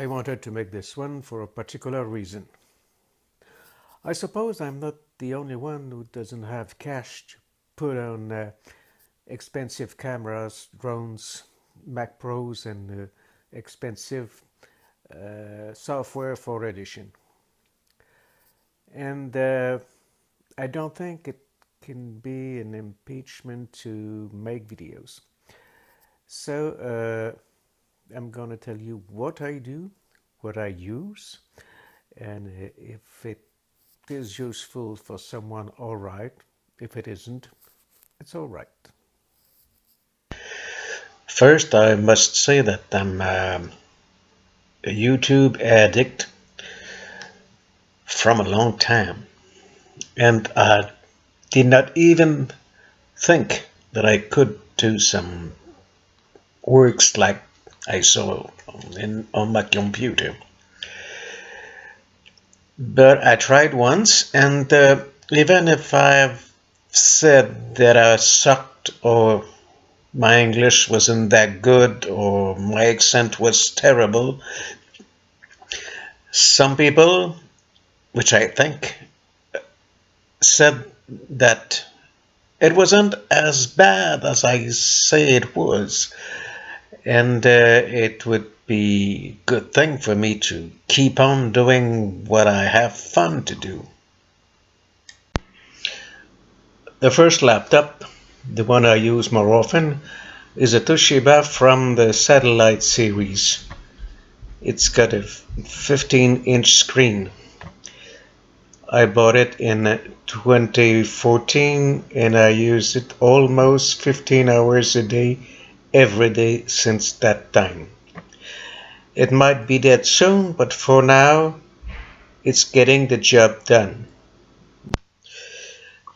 I wanted to make this one for a particular reason. I suppose I'm not the only one who doesn't have cash to put on expensive cameras, drones, Mac Pros, and expensive software for editing. And I don't think it can be an impeachment to make videos. So I'm going to tell you what I do, what I use, and if it is useful for someone, all right. If it isn't, it's all right. First, I must say that I'm a YouTube addict from a long time, and I did not even think that I could do some works like I saw on my computer. But I tried once, and even if I've said that I sucked or my English wasn't that good or my accent was terrible, some people, which I think, said that it wasn't as bad as I say it was, and it would be a good thing for me to keep on doing what I have fun to do. The first laptop, the one I use more often, is a Toshiba from the Satellite series. It's got a 15-inch screen. I bought it in 2014 and I used it almost 15 hours a day every day since that time. It might be dead soon, but for now it's getting the job done.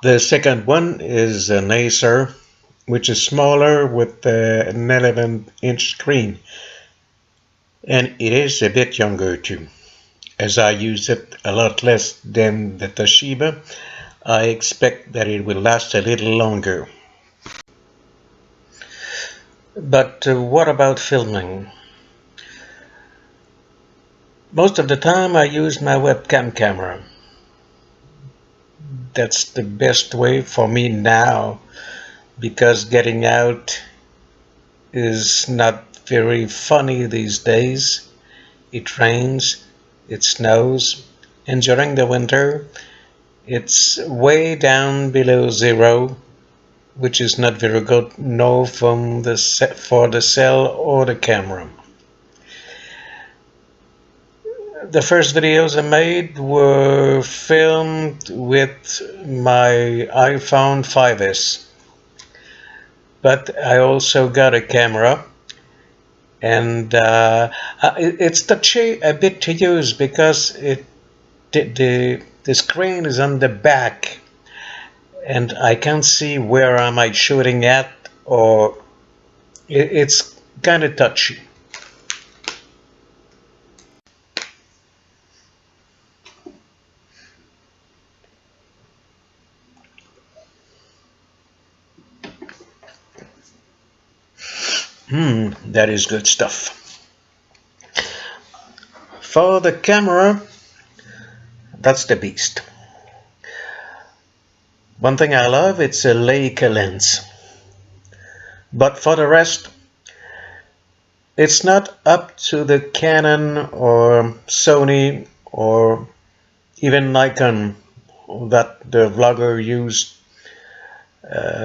The second one is an Acer, which is smaller with an 11-inch screen, and it is a bit younger too. As I use it a lot less than the Toshiba, I expect that it will last a little longer. But what about filming? Most of the time I use my webcam camera. That's the best way for me now, because getting out is not very funny these days. It rains, it snows, and during the winter it's way down below zero, which is not very good no for the cell or the camera. The first videos I made were filmed with my iPhone 5S, but I also got a camera, and it's touchy a bit to use because the screen is on the back and I can't see where am I shooting at, or it's kind of touchy. That is good stuff. For the camera, that's the beast. One thing I love, it's a Leica lens. But for the rest, it's not up to the Canon or Sony or even Nikon that the vlogger use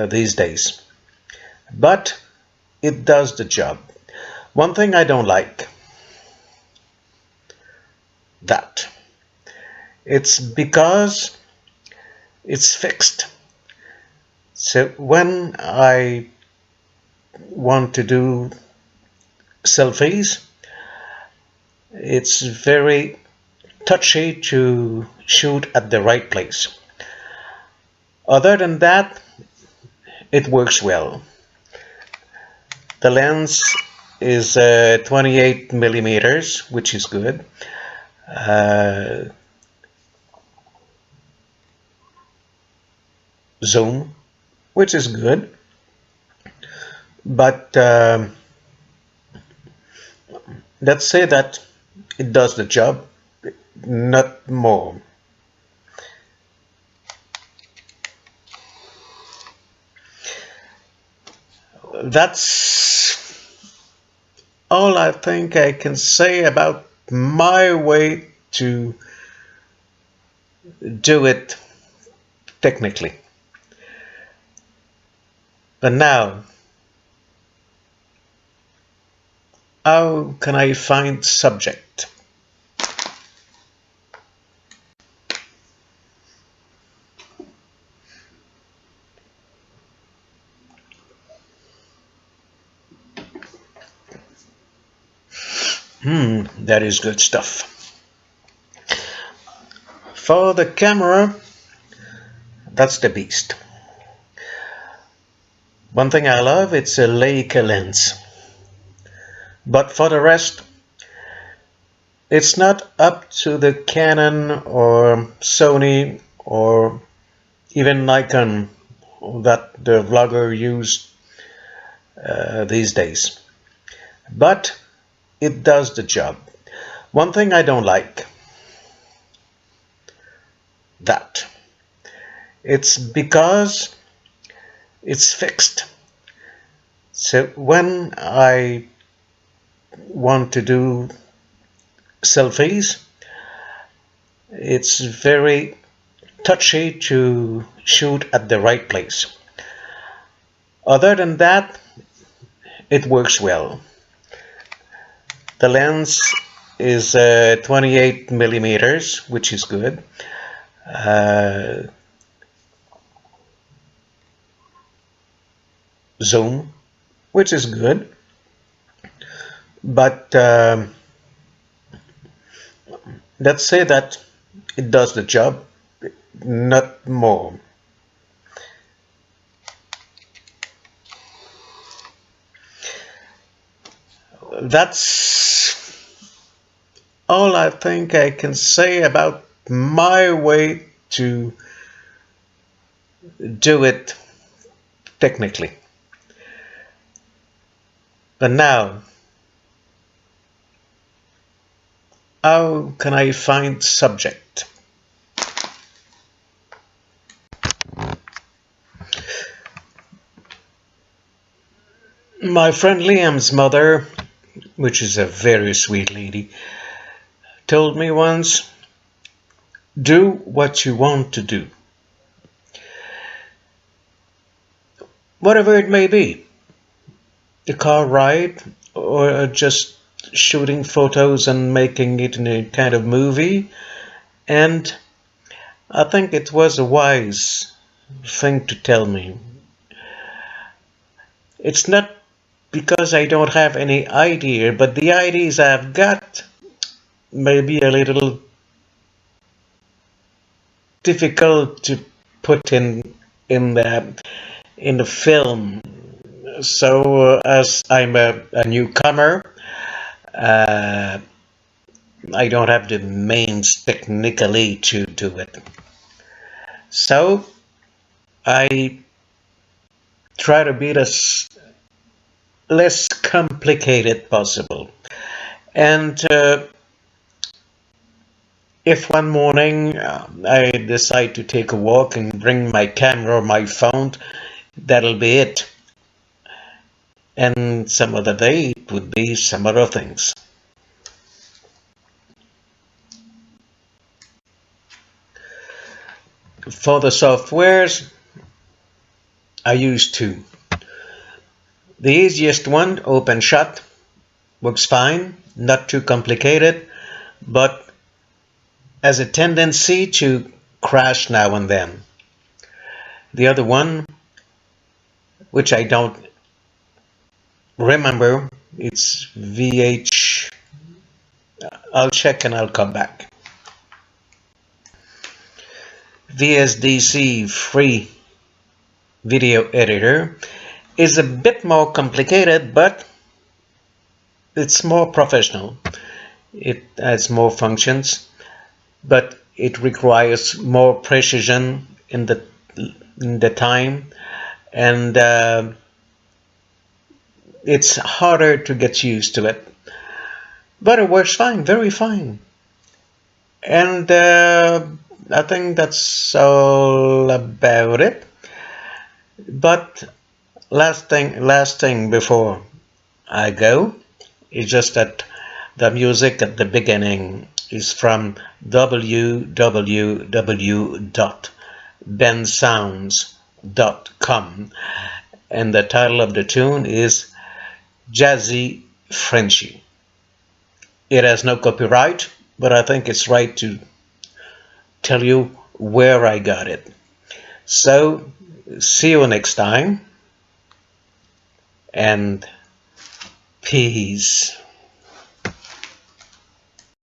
these days. But it does the job. One thing I don't like, that it's because it's fixed. So when I want to do selfies, it's very touchy to shoot at the right place. Other than that, it works well. The lens is 28 millimeters, which is good. Zoom, which is good. But let's say that it does the job, not more. That's all I think I can say about my way to do it technically. But now, how can I find subject? That is good stuff. For the camera, that's the beast. One thing I love, it's a Leica lens. But for the rest, it's not up to the Canon or Sony or even Nikon that the vlogger use these days. But it does the job. One thing I don't like, that. It's because it's fixed. So when I want to do selfies, it's very touchy to shoot at the right place. Other than that, it works well. The lens is 28 millimeters, which is good. Zoom, which is good. But let's say that it does the job, not more. That's all I think I can say about my way to do it technically. But now, how can I find subject? My friend Liam's mother, which is a very sweet lady, told me once, do what you want to do. Whatever it may be, a car ride or just shooting photos and making it in a kind of movie. And I think it was a wise thing to tell me. It's not because I don't have any idea, but the ideas I've got may be a little difficult to put in the film. So as I'm a newcomer, I don't have the means technically to do it. So I try to be as less complicated possible. And if one morning I decide to take a walk and bring my camera or my phone, that'll be it. And some other day it would be some other things. For the softwares, I use two. The easiest one, OpenShot, works fine, not too complicated, but has a tendency to crash now and then. The other one, which I don't remember, it's VH. I'll check and I'll come back. VSDC free video editor is a bit more complicated, but it's more professional. It has more functions, but it requires more precision in the time, and it's harder to get used to it. But it works fine, very fine. And I think that's all about it. But last thing before I go is just that the music at the beginning is from www.bensounds.com, and the title of the tune is Jazzy Frenchy. It has no copyright, but I think it's right to tell you where I got it. So, see you next time, and peace.